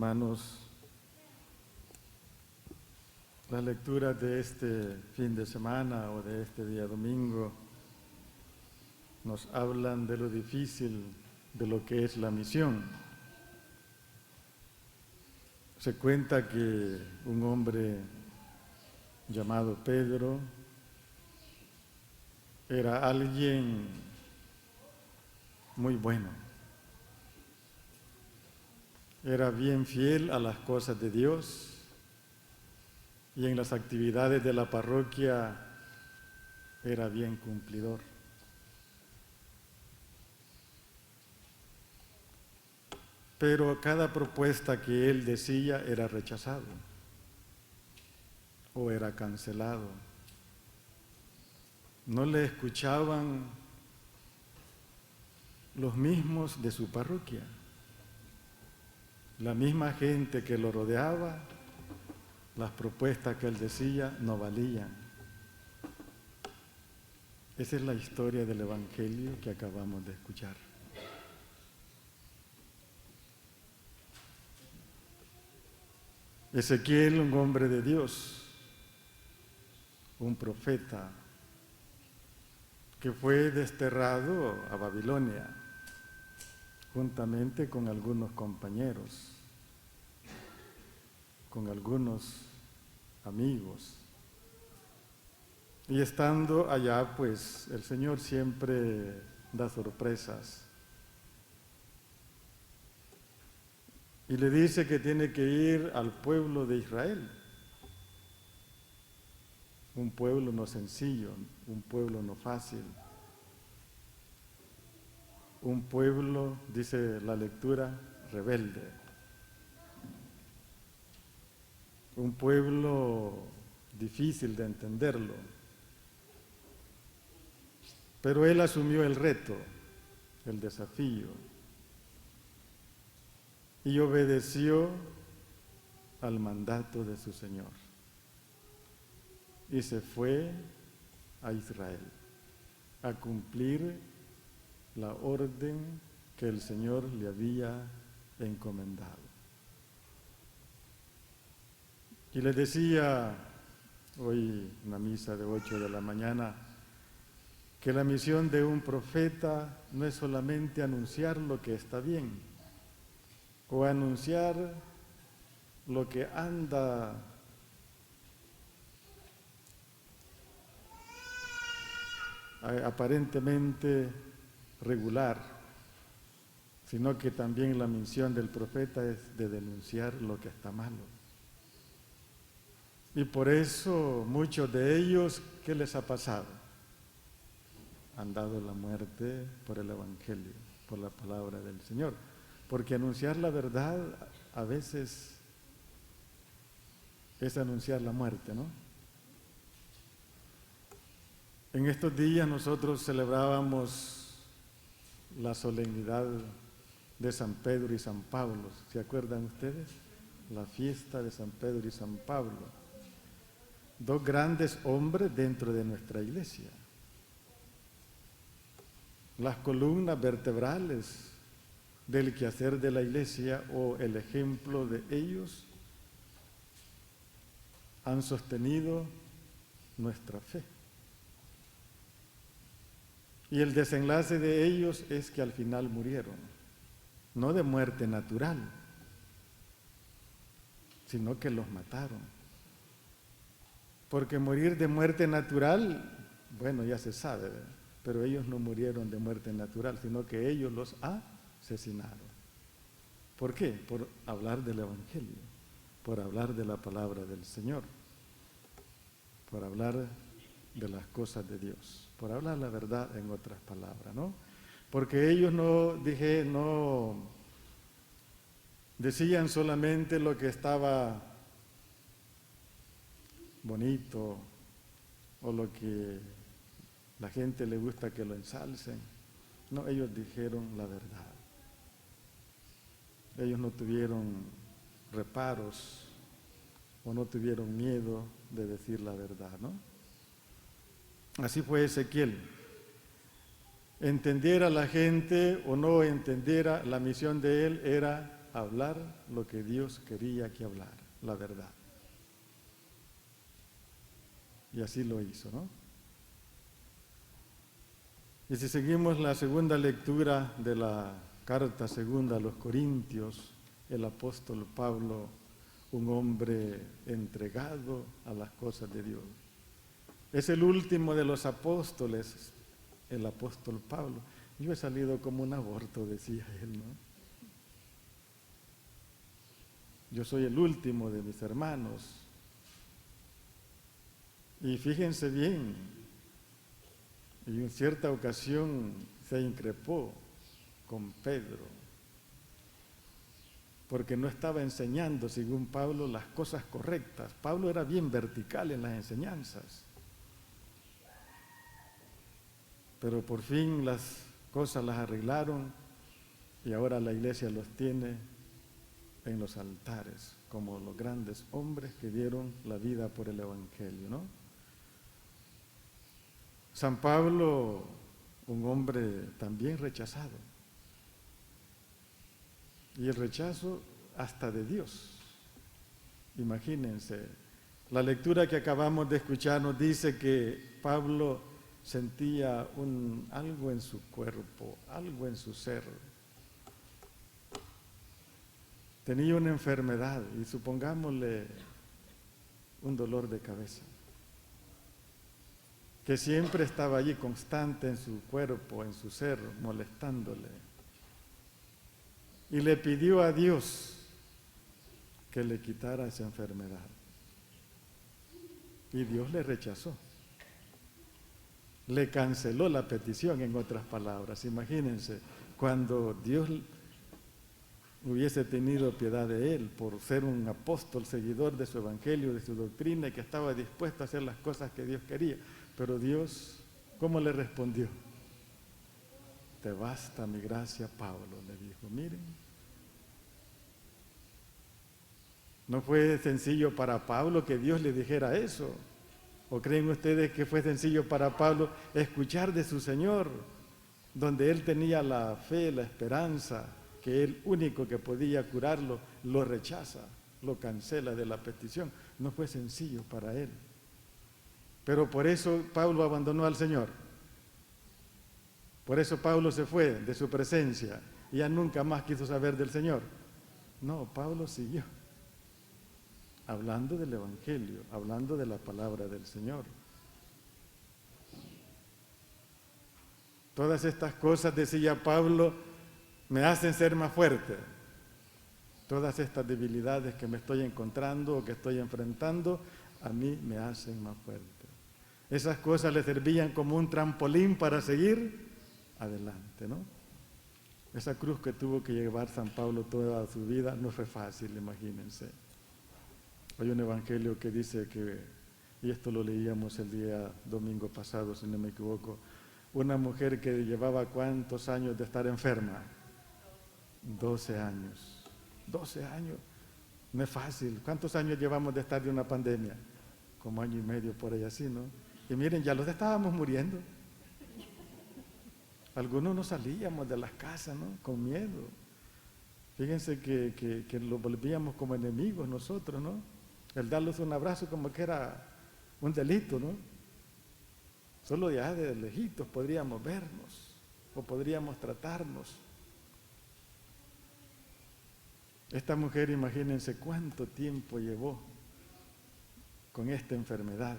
hermanos, las lecturas de este fin de semana o de este día domingo nos hablan de lo difícil de lo que es la misión. Se cuenta que un hombre llamado Pedro era alguien muy bueno. Era bien fiel a las cosas de Dios y en las actividades de la parroquia era bien cumplidor. Pero cada propuesta que él decía era rechazado o era cancelado. No le escuchaban los mismos de su parroquia. La misma gente que lo rodeaba, las propuestas que él decía no valían. Esa es la historia del Evangelio que acabamos de escuchar. Ezequiel, un hombre de Dios, un profeta, que fue desterrado a Babilonia, juntamente con algunos compañeros, con algunos amigos. Y estando allá, pues el Señor siempre da sorpresas. Y le dice que tiene que ir al pueblo de Israel. Un pueblo no sencillo, un pueblo no fácil. Un pueblo, dice la lectura, rebelde. Un pueblo difícil de entenderlo. Pero él asumió el reto, el desafío, y obedeció al mandato de su Señor. Y se fue a Israel a cumplir la orden que el Señor le había encomendado. Y le decía hoy en la misa de 8 de la mañana que la misión de un profeta no es solamente anunciar lo que está bien o anunciar lo que anda aparentemente regular, sino que también la misión del profeta es de denunciar lo que está malo. Y por eso muchos de ellos, ¿qué les ha pasado? Han dado la muerte por el Evangelio, por la palabra del Señor. Porque anunciar la verdad a veces es anunciar la muerte, ¿no? En estos días nosotros celebrábamos la solemnidad de San Pedro y San Pablo. ¿Se acuerdan ustedes? La fiesta de San Pedro y San Pablo. Dos grandes hombres dentro de nuestra iglesia. Las columnas vertebrales del quehacer de la iglesia o el ejemplo de ellos han sostenido nuestra fe. Y el desenlace de ellos es que al final murieron, no de muerte natural, sino que los mataron. Porque morir de muerte natural, bueno, ya se sabe, ¿verdad? Pero ellos no murieron de muerte natural, sino que ellos los asesinaron. ¿Por qué? Por hablar del Evangelio, por hablar de la palabra del Señor, por hablar de las cosas de Dios, por hablar la verdad en otras palabras, ¿no? Porque ellos no decían solamente lo que estaba bonito o lo que la gente le gusta que lo ensalcen. No, ellos dijeron la verdad. Ellos no tuvieron reparos o no tuvieron miedo de decir la verdad, ¿no? Así fue Ezequiel. Entendiera la gente o no entendiera, la misión de él era hablar lo que Dios quería que hablara, la verdad. Y así lo hizo, ¿no? Y si seguimos la segunda lectura de la carta segunda a los Corintios, el apóstol Pablo, un hombre entregado a las cosas de Dios. Es el último de los apóstoles, el apóstol Pablo. Yo he salido como un aborto, decía él, ¿no? Yo soy el último de mis hermanos. Y fíjense bien, y en cierta ocasión se increpó con Pedro, porque no estaba enseñando, según Pablo, las cosas correctas. Pablo era bien vertical en las enseñanzas. Pero por fin las cosas las arreglaron y ahora la iglesia los tiene en los altares, como los grandes hombres que dieron la vida por el Evangelio, ¿no? San Pablo, un hombre también rechazado. Y el rechazo hasta de Dios. Imagínense, la lectura que acabamos de escuchar nos dice que Pablo sentía algo en su cuerpo, algo en su ser. Tenía una enfermedad y supongámosle un dolor de cabeza, que siempre estaba allí constante en su cuerpo, en su ser, molestándole. Y le pidió a Dios que le quitara esa enfermedad. Y Dios le rechazó. Le canceló la petición, en otras palabras. Imagínense, cuando Dios hubiese tenido piedad de él por ser un apóstol, seguidor de su evangelio, de su doctrina, y que estaba dispuesto a hacer las cosas que Dios quería. Pero Dios, ¿cómo le respondió? Te basta mi gracia, Pablo, le dijo. Miren, no fue sencillo para Pablo que Dios le dijera eso. ¿O creen ustedes que fue sencillo para Pablo escuchar de su Señor, donde él tenía la fe, la esperanza, que el único que podía curarlo, lo rechaza, lo cancela de la petición? No fue sencillo para él. Pero por eso Pablo abandonó al Señor. Por eso Pablo se fue de su presencia y ya nunca más quiso saber del Señor. No, Pablo siguió hablando del Evangelio, hablando de la palabra del Señor. Todas estas cosas, decía Pablo, me hacen ser más fuerte. Todas estas debilidades que me estoy encontrando o que estoy enfrentando, a mí me hacen más fuerte. Esas cosas le servían como un trampolín para seguir adelante, ¿no? Esa cruz que tuvo que llevar San Pablo toda su vida no fue fácil, imagínense. Hay un evangelio que dice que, y esto lo leíamos el día domingo pasado, si no me equivoco, una mujer que llevaba ¿cuántos años de estar enferma? 12 años. 12 años. No es fácil. ¿Cuántos años llevamos de estar de una pandemia? Como año y medio por ahí así, ¿no? Y miren, ya los estábamos muriendo. Algunos no salíamos de las casas, ¿no? Con miedo. Fíjense que los volvíamos como enemigos nosotros, ¿no? El darles un abrazo como que era un delito, ¿no? Solo ya de lejitos podríamos vernos o podríamos tratarnos. Esta mujer, imagínense cuánto tiempo llevó con esta enfermedad.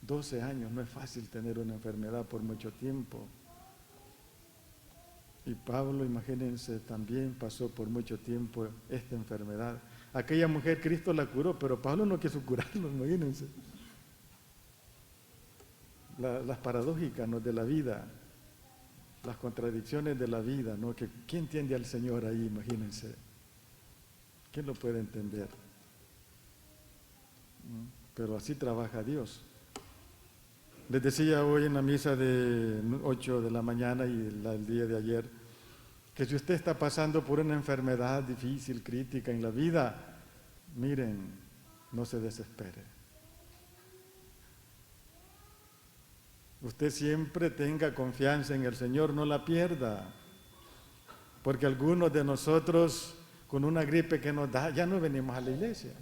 12 años, no es fácil tener una enfermedad por mucho tiempo. Y Pablo, imagínense, también pasó por mucho tiempo esta enfermedad. Aquella mujer Cristo la curó, pero Pablo no quiso curarlo, imagínense. Las paradójicas, ¿no?, de la vida, las contradicciones de la vida, ¿no? ¿Quién entiende al Señor ahí? Imagínense. ¿Quién lo puede entender? Pero así trabaja Dios. Les decía hoy en la misa de 8 de la mañana y el día de ayer, que si usted está pasando por una enfermedad difícil, crítica en la vida, miren, no se desespere. Usted siempre tenga confianza en el Señor, no la pierda, porque algunos de nosotros con una gripe que nos da, ya no venimos a la iglesia.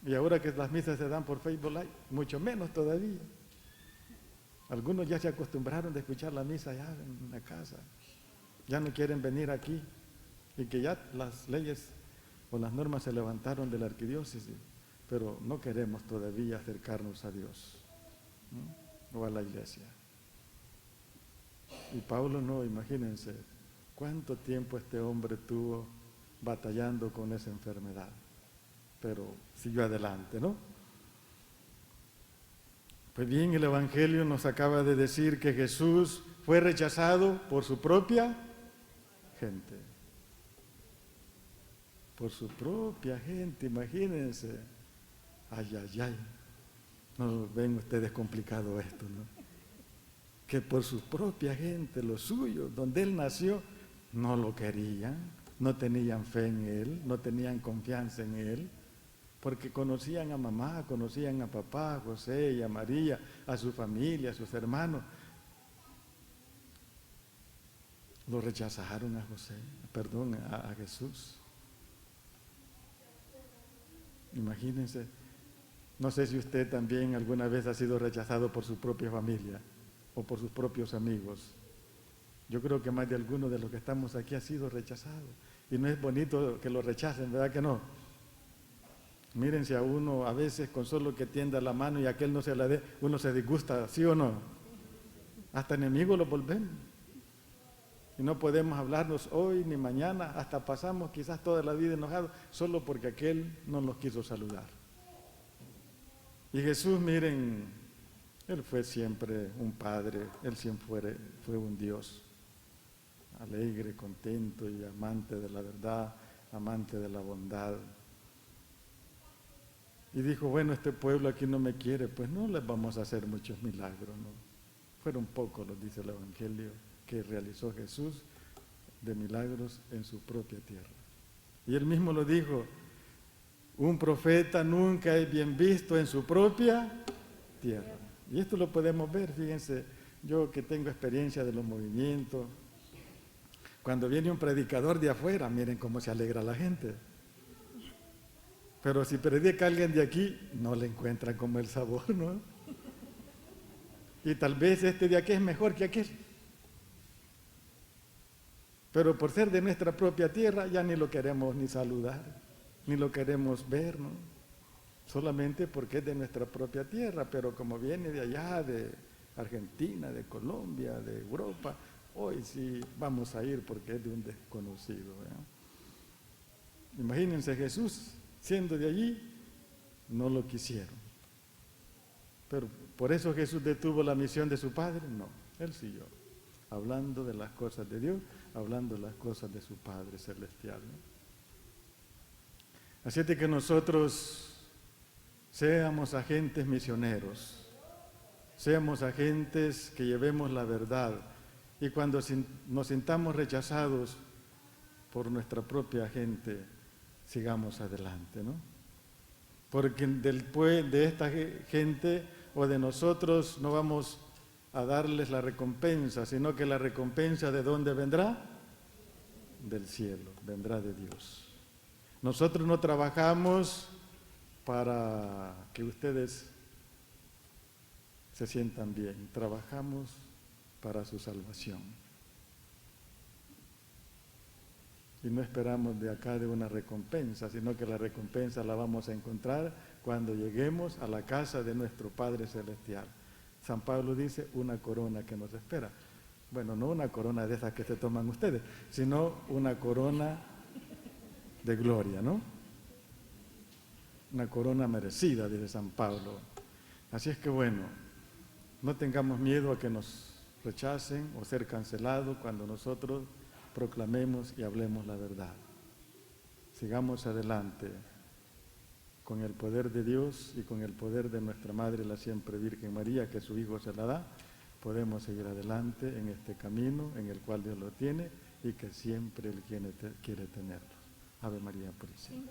Y ahora que las misas se dan por Facebook Live, mucho menos todavía. Algunos ya se acostumbraron de escuchar la misa allá en la casa. Ya no quieren venir aquí. Y que ya las leyes o las normas se levantaron de la arquidiócesis, pero no queremos todavía acercarnos a Dios, ¿no? O a la iglesia. Y Pablo no, imagínense, cuánto tiempo este hombre tuvo batallando con esa enfermedad, pero siguió adelante, ¿no? Pues bien, el Evangelio nos acaba de decir que Jesús fue rechazado por su propia gente. Por su propia gente, imagínense. Ay, ay, ay. No ven ustedes complicado esto, ¿no? Que por su propia gente, los suyos, donde él nació, no lo querían, no tenían fe en él, no tenían confianza en él, porque conocían a mamá, conocían a papá, a José y a María, a su familia, a sus hermanos. Lo rechazaron a Jesús. Imagínense, no sé si usted también alguna vez ha sido rechazado por su propia familia o por sus propios amigos. Yo creo que más de alguno de los que estamos aquí ha sido rechazado. Y no es bonito que lo rechacen, ¿verdad que no? Mírense a uno a veces con solo que tienda la mano y aquel no se la dé, uno se disgusta, ¿sí o no? Hasta enemigos lo volvemos. Y no podemos hablarnos hoy ni mañana, hasta pasamos quizás toda la vida enojados, solo porque aquel no nos quiso saludar. Y Jesús, miren, Él fue siempre un Padre, Él siempre fue un Dios, alegre, contento y amante de la verdad, amante de la bondad. Y dijo, bueno, este pueblo aquí no me quiere, pues no les vamos a hacer muchos milagros, ¿no? Fueron pocos, nos dice el Evangelio, que realizó Jesús de milagros en su propia tierra. Y él mismo lo dijo, un profeta nunca es bien visto en su propia tierra. Y esto lo podemos ver, fíjense, yo que tengo experiencia de los movimientos, cuando viene un predicador de afuera, miren cómo se alegra la gente. Pero si predica alguien de aquí, no le encuentran como el sabor, ¿no? Y tal vez este de aquí es mejor que aquel. Pero por ser de nuestra propia tierra ya ni lo queremos ni saludar, ni lo queremos ver, ¿no? Solamente porque es de nuestra propia tierra, pero como viene de allá, de Argentina, de Colombia, de Europa, hoy sí vamos a ir porque es de un desconocido, ¿verdad? Imagínense Jesús, siendo de allí, no lo quisieron. Pero por eso Jesús detuvo la misión de su Padre, no, Él siguió, hablando de las cosas de Dios, hablando de las cosas de su Padre Celestial, ¿no? Así es de que nosotros seamos agentes misioneros, seamos agentes que llevemos la verdad y cuando nos sintamos rechazados por nuestra propia gente, sigamos adelante, ¿no? Porque después de esta gente o de nosotros no vamos a darles la recompensa, sino que la recompensa ¿de dónde vendrá? Del cielo, vendrá de Dios. Nosotros no trabajamos para que ustedes se sientan bien, trabajamos para su salvación. Y no esperamos de acá de una recompensa, sino que la recompensa la vamos a encontrar cuando lleguemos a la casa de nuestro Padre Celestial. San Pablo dice, una corona que nos espera. Bueno, no una corona de esas que se toman ustedes, sino una corona de gloria, ¿no? Una corona merecida, dice San Pablo. Así es que bueno, no tengamos miedo a que nos rechacen o ser cancelados cuando nosotros proclamemos y hablemos la verdad. Sigamos adelante con el poder de Dios y con el poder de nuestra Madre, la siempre Virgen María, que su Hijo se la da. Podemos seguir adelante en este camino en el cual Dios lo tiene y que siempre Él quiere tenerlo. Ave María Purísima.